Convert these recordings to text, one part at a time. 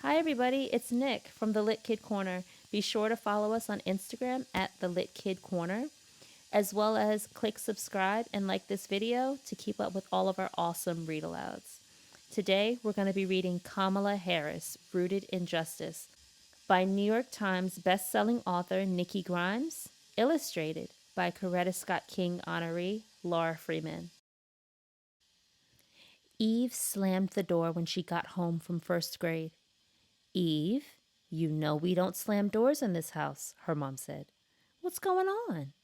Hi everybody, it's Nick from The Lit Kid Corner. Be sure to follow us on Instagram at The Lit Kid Corner, as well as click subscribe and like this video to keep up with all of our awesome read-alouds. Today we're going to be reading Kamala Harris, Rooted in Justice, by New York Times best-selling author Nikki Grimes, illustrated by Coretta Scott King honoree Laura Freeman. Eve slammed the door when she got home from first grade. "Eve, you know we don't slam doors in this house," her mom said. "What's going on?"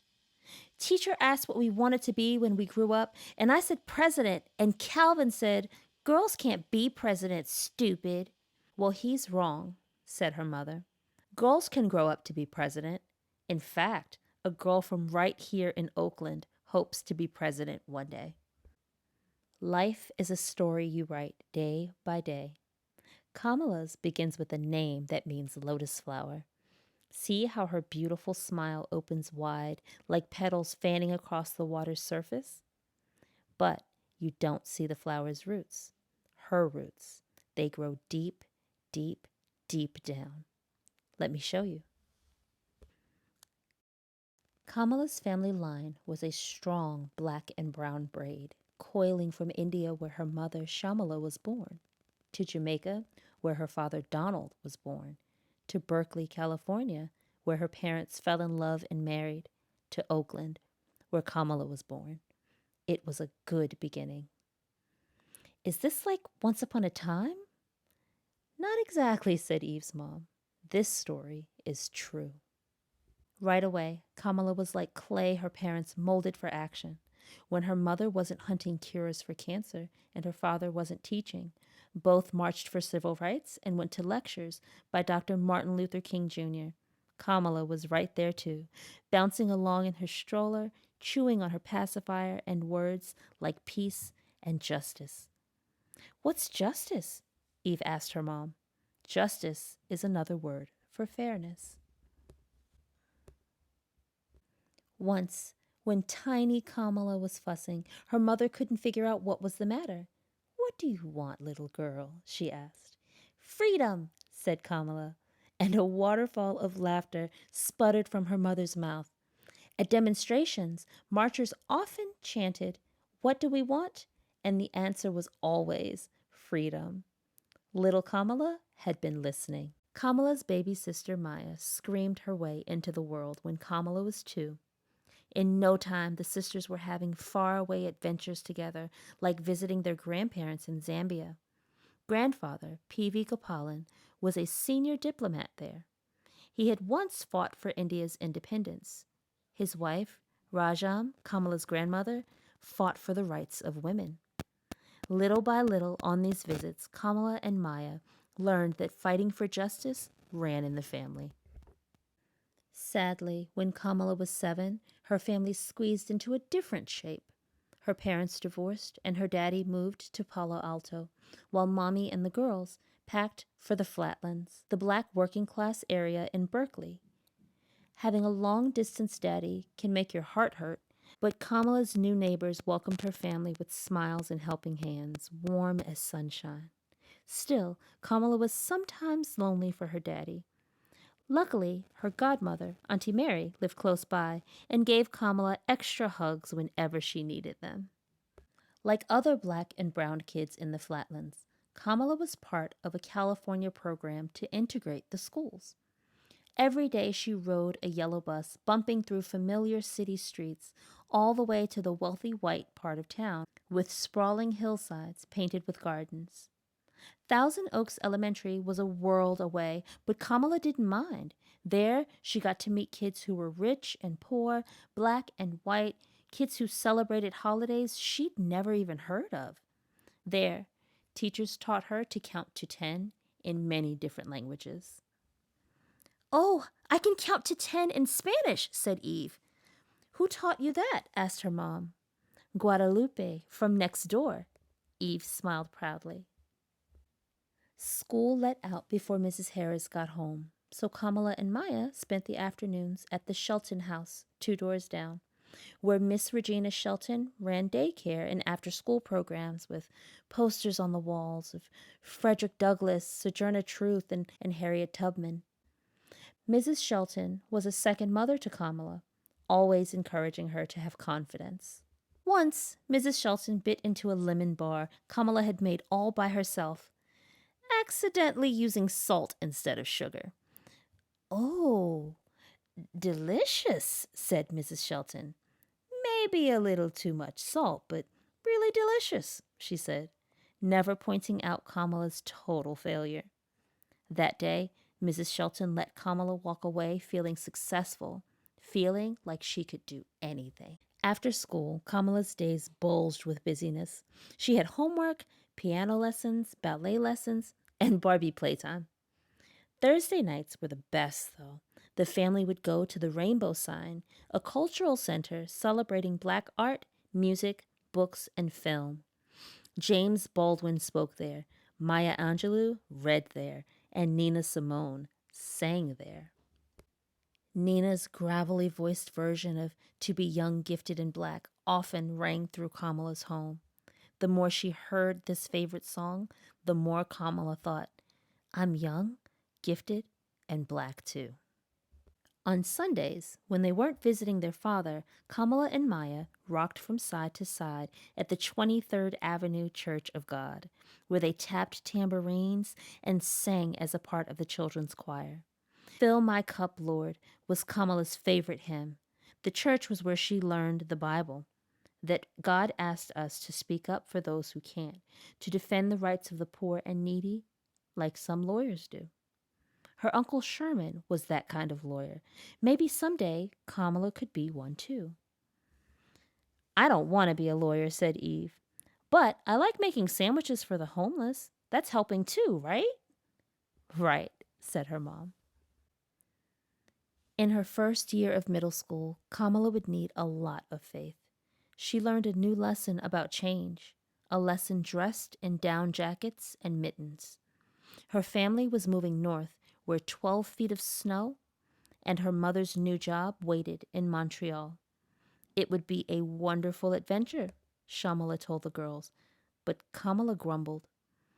"Teacher asked what we wanted to be when we grew up, and I said president, and Calvin said, 'Girls can't be president, stupid.'" "Well, he's wrong," said her mother. "Girls can grow up to be president. In fact, a girl from right here in Oakland hopes to be president one day." Life is a story you write day by day. Kamala's begins with a name that means lotus flower. See how her beautiful smile opens wide, like petals fanning across the water's surface? But you don't see the flower's roots. Her roots. They grow deep, deep, deep down. Let me show you. Kamala's family line was a strong black and brown braid, coiling from India where her mother Shamala was born, to Jamaica, where her father Donald was born, to Berkeley, California, where her parents fell in love and married, to Oakland, where Kamala was born. It was a good beginning. "Is this like Once Upon a Time?" "Not exactly," said Eve's mom. "This story is true." Right away, Kamala was like clay her parents molded for action. When her mother wasn't hunting cures for cancer and her father wasn't teaching, both marched for civil rights and went to lectures by Dr. Martin Luther King Jr. Kamala was right there too, bouncing along in her stroller, chewing on her pacifier and words like peace and justice. "What's justice?" Eve asked her mom. "Justice is another word for fairness." Once, when tiny Kamala was fussing, her mother couldn't figure out what was the matter. "What do you want, little girl?" she asked. "Freedom," said Kamala, and a waterfall of laughter sputtered from her mother's mouth. At demonstrations, marchers often chanted, "What do we want?" And the answer was always freedom. Little Kamala had been listening. Kamala's baby sister Maya screamed her way into the world when Kamala was 2. In no time, the sisters were having faraway adventures together, like visiting their grandparents in Zambia. Grandfather, P.V. Gopalan, was a senior diplomat there. He had once fought for India's independence. His wife, Rajam, Kamala's grandmother, fought for the rights of women. Little by little on these visits, Kamala and Maya learned that fighting for justice ran in the family. Sadly, when Kamala was 7, her family squeezed into a different shape. Her parents divorced and her daddy moved to Palo Alto, while Mommy and the girls packed for the Flatlands, the black working class area in Berkeley. Having a long-distance daddy can make your heart hurt, but Kamala's new neighbors welcomed her family with smiles and helping hands, warm as sunshine. Still, Kamala was sometimes lonely for her daddy. Luckily, her godmother, Auntie Mary, lived close by and gave Kamala extra hugs whenever she needed them. Like other black and brown kids in the Flatlands, Kamala was part of a California program to integrate the schools. Every day she rode a yellow bus, bumping through familiar city streets all the way to the wealthy white part of town, with sprawling hillsides painted with gardens. Thousand Oaks Elementary was a world away, but Kamala didn't mind. There, she got to meet kids who were rich and poor, black and white, kids who celebrated holidays she'd never even heard of. There, teachers taught her to count to 10 in many different languages. "Oh, I can count to 10 in Spanish," said Eve. "Who taught you that?" asked her mom. "Guadalupe, from next door." Eve smiled proudly. School let out before Mrs. Harris got home, so Kamala and Maya spent the afternoons at the Shelton house, 2 doors down. where Miss Regina Shelton ran daycare and after-school programs with posters on the walls of Frederick Douglass, Sojourner Truth, and Harriet Tubman. Mrs. Shelton was a second mother to Kamala, always encouraging her to have confidence. Once, Mrs. Shelton bit into a lemon bar Kamala had made all by herself, accidentally using salt instead of sugar. "Oh, delicious," said Mrs. Shelton. "Maybe a little too much salt, but really delicious," she said, never pointing out Kamala's total failure. That day, Mrs. Shelton let Kamala walk away feeling successful, feeling like she could do anything. After school, Kamala's days bulged with busyness. She had homework, piano lessons, ballet lessons, and Barbie playtime. Thursday nights were the best, though. The family would go to the Rainbow Sign, a cultural center celebrating Black art, music, books, and film. James Baldwin spoke there, Maya Angelou read there, and Nina Simone sang there. Nina's gravelly voiced version of To Be Young, Gifted, and Black often rang through Kamala's home. The more she heard this favorite song, the more Kamala thought, I'm young, gifted, and black too. On Sundays, when they weren't visiting their father, Kamala and Maya rocked from side to side at the 23rd Avenue Church of God, where they tapped tambourines and sang as a part of the children's choir. Fill My Cup, Lord, was Kamala's favorite hymn. The church was where she learned the Bible, that God asked us to speak up for those who can't, to defend the rights of the poor and needy, like some lawyers do. Her Uncle Sherman was that kind of lawyer. Maybe someday Kamala could be one too. I don't want to be a lawyer, said Eve. But I like making sandwiches for the homeless. That's helping too, right? Right, said her mom. In her first year of middle school, Kamala would need a lot of faith. She learned a new lesson about change, a lesson dressed in down jackets and mittens. Her family was moving north, where 12 feet of snow and her mother's new job waited in Montreal. It would be a wonderful adventure, Shamala told the girls, but Kamala grumbled.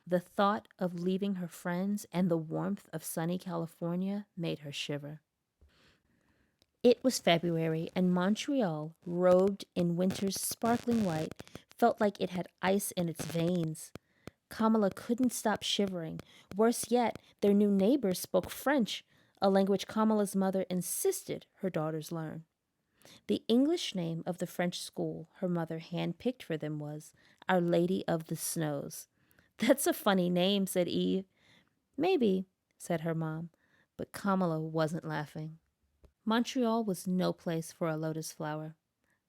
The thought of leaving her friends and the warmth of sunny California made her shiver. It was February, and Montreal, robed in winter's sparkling white, felt like it had ice in its veins. Kamala couldn't stop shivering. Worse yet, their new neighbors spoke French, a language Kamala's mother insisted her daughters learn. The English name of the French school her mother handpicked for them was Our Lady of the Snows. That's a funny name, said Eve. Maybe, said her mom, but Kamala wasn't laughing. Montreal was no place for a lotus flower.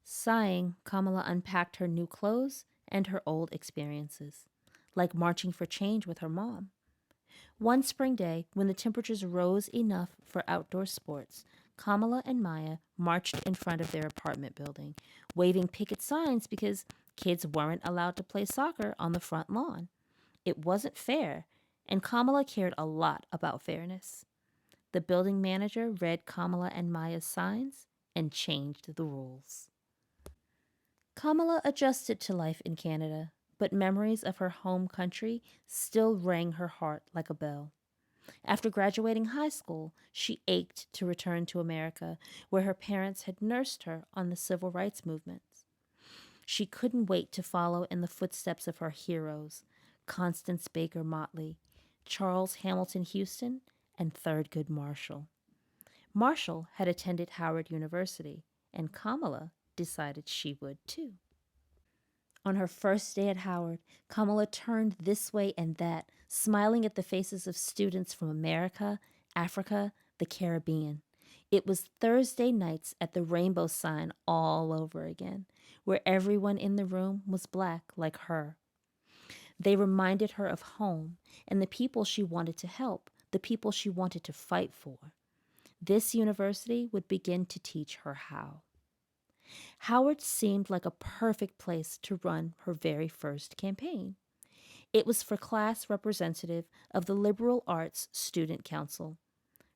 Sighing, Kamala unpacked her new clothes and her old experiences, like marching for change with her mom. One spring day, when the temperatures rose enough for outdoor sports, Kamala and Maya marched in front of their apartment building, waving picket signs because kids weren't allowed to play soccer on the front lawn. It wasn't fair, and Kamala cared a lot about fairness. The building manager read Kamala and Maya's signs and changed the rules. Kamala adjusted to life in Canada, but memories of her home country still rang her heart like a bell. After graduating high school, she ached to return to America, where her parents had nursed her on the civil rights movements. She couldn't wait to follow in the footsteps of her heroes, Constance Baker Motley, Charles Hamilton Houston, and Thurgood Marshall. Marshall had attended Howard University, and Kamala decided she would too. On her first day at Howard, Kamala turned this way and that, smiling at the faces of students from America, Africa, the Caribbean. It was Thursday nights at the Rainbow Sign all over again, where everyone in the room was black like her. They reminded her of home and the people she wanted to help, the people she wanted to fight for. This university would begin to teach her how. Howard seemed like a perfect place to run her very first campaign. It was for class representative of the Liberal Arts Student Council.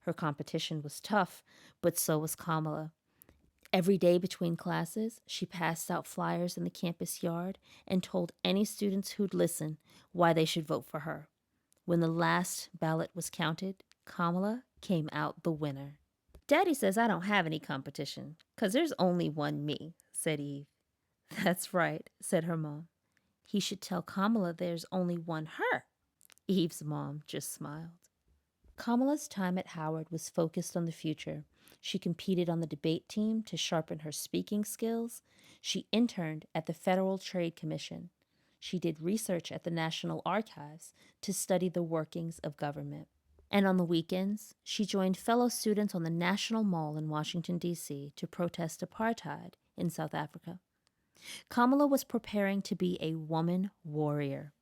Her competition was tough, but so was Kamala. Every day between classes, she passed out flyers in the campus yard and told any students who'd listen why they should vote for her. When the last ballot was counted, Kamala came out the winner. Daddy says I don't have any competition, 'cause there's only one me, said Eve. That's right, said her mom. He should tell Kamala there's only one her. Eve's mom just smiled. Kamala's time at Howard was focused on the future. She competed on the debate team to sharpen her speaking skills. She interned at the Federal Trade Commission. She did research at the National Archives to study the workings of government. And on the weekends, she joined fellow students on the National Mall in Washington, D.C. to protest apartheid in South Africa. Kamala was preparing to be a woman warrior.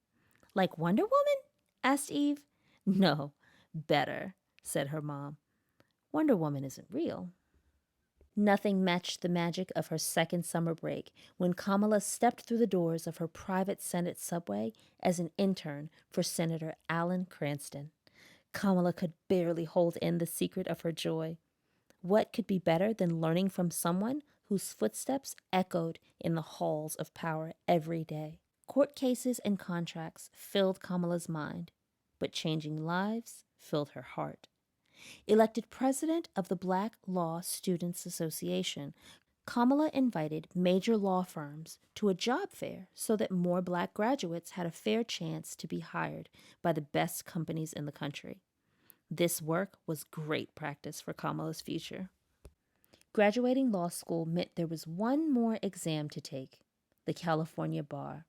Like Wonder Woman? Asked Eve. No, better, said her mom. Wonder Woman isn't real. Nothing matched the magic of her second summer break when Kamala stepped through the doors of her private Senate subway as an intern for Senator Alan Cranston. Kamala could barely hold in the secret of her joy. What could be better than learning from someone whose footsteps echoed in the halls of power every day? Court cases and contracts filled Kamala's mind, but changing lives filled her heart. Elected president of the Black Law Students Association, Kamala invited major law firms to a job fair so that more black graduates had a fair chance to be hired by the best companies in the country. This work was great practice for Kamala's future. Graduating law school meant there was one more exam to take, the California bar.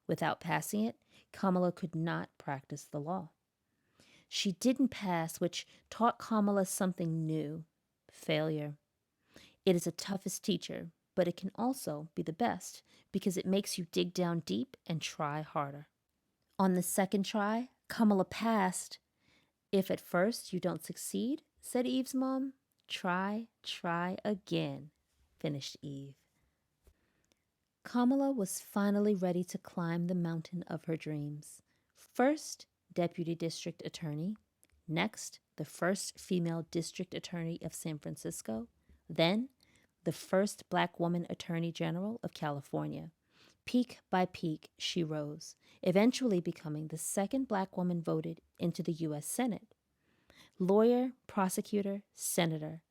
Without passing it, Kamala could not practice the law. She didn't pass, which taught Kamala something new: failure. It is the toughest teacher, but it can also be the best because it makes you dig down deep and try harder. On the second try, Kamala passed. If at first you don't succeed, said Eve's mom, try again, finished Eve. Kamala was finally ready to climb the mountain of her dreams. First, Deputy District Attorney. Next, the first female District Attorney of San Francisco. Then, the first Black woman Attorney General of California. Peak by peak, she rose, eventually becoming the second Black woman voted into the U.S. Senate. Lawyer, prosecutor, senator.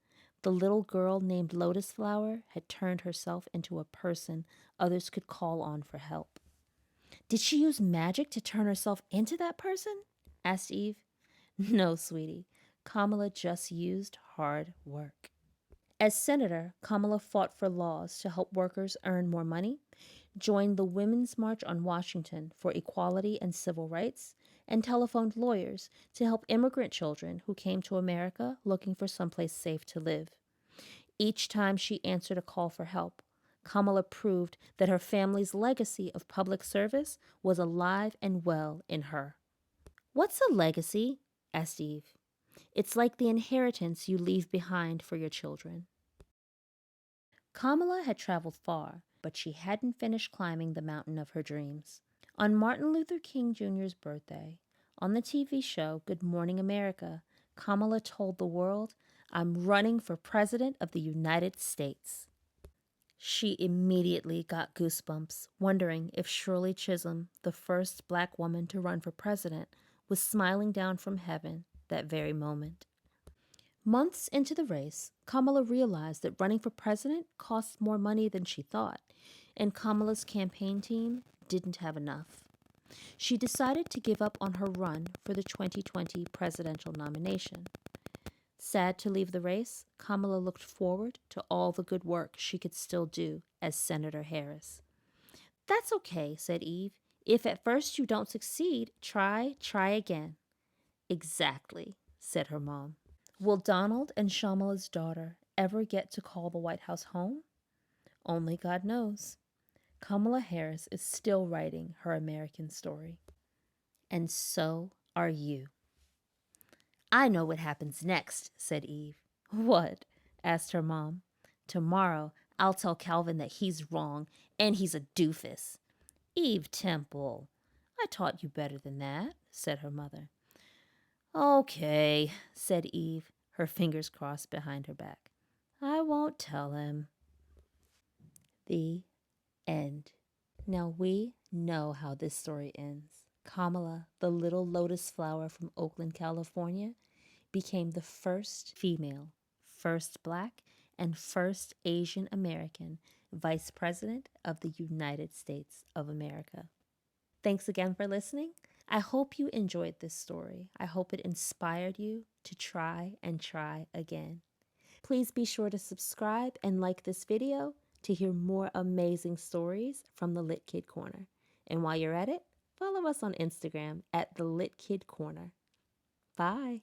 The little girl named Lotus Flower had turned herself into a person others could call on for help. Did she use magic to turn herself into that person? Asked Eve. No, sweetie. Kamala just used hard work. As senator, Kamala fought for laws to help workers earn more money, joined the Women's March on Washington for equality and civil rights, and telephoned lawyers to help immigrant children who came to America looking for someplace safe to live. Each time she answered a call for help, Kamala proved that her family's legacy of public service was alive and well in her. What's a legacy? Asked Eve. It's like the inheritance you leave behind for your children. Kamala had traveled far, but she hadn't finished climbing the mountain of her dreams. On Martin Luther King Jr.'s birthday, on the TV show Good Morning America, Kamala told the world, "I'm running for President of the United States." She immediately got goosebumps, wondering if Shirley Chisholm, the first Black woman to run for president, was smiling down from heaven that very moment. Months into the race, Kamala realized that running for president cost more money than she thought, and Kamala's campaign team didn't have enough. She decided to give up on her run for the 2020 presidential nomination. Sad to leave the race, Kamala looked forward to all the good work she could still do as Senator Harris. That's okay, said Eve. If at first you don't succeed, try again. Exactly, said her mom. Will Donald and Shamala's daughter ever get to call the White House home? Only God knows. Kamala Harris is still writing her American story. And so are you. I know what happens next, said Eve. What? Asked her mom. Tomorrow, I'll tell Calvin that he's wrong and he's a doofus. Eve Temple, I taught you better than that, said her mother. Okay, said Eve, her fingers crossed behind her back. I won't tell him. The end. Now we know how this story ends. Kamala, the little lotus flower from Oakland, California, became the first female, first Black, and first Asian American Vice President of the United States of America. Thanks again for listening. I hope you enjoyed this story. I hope it inspired you to try and try again. Please be sure to subscribe and like this video to hear more amazing stories from the Lit Kid Corner. And while you're at it, follow us on Instagram at the Lit Kid Corner. Bye.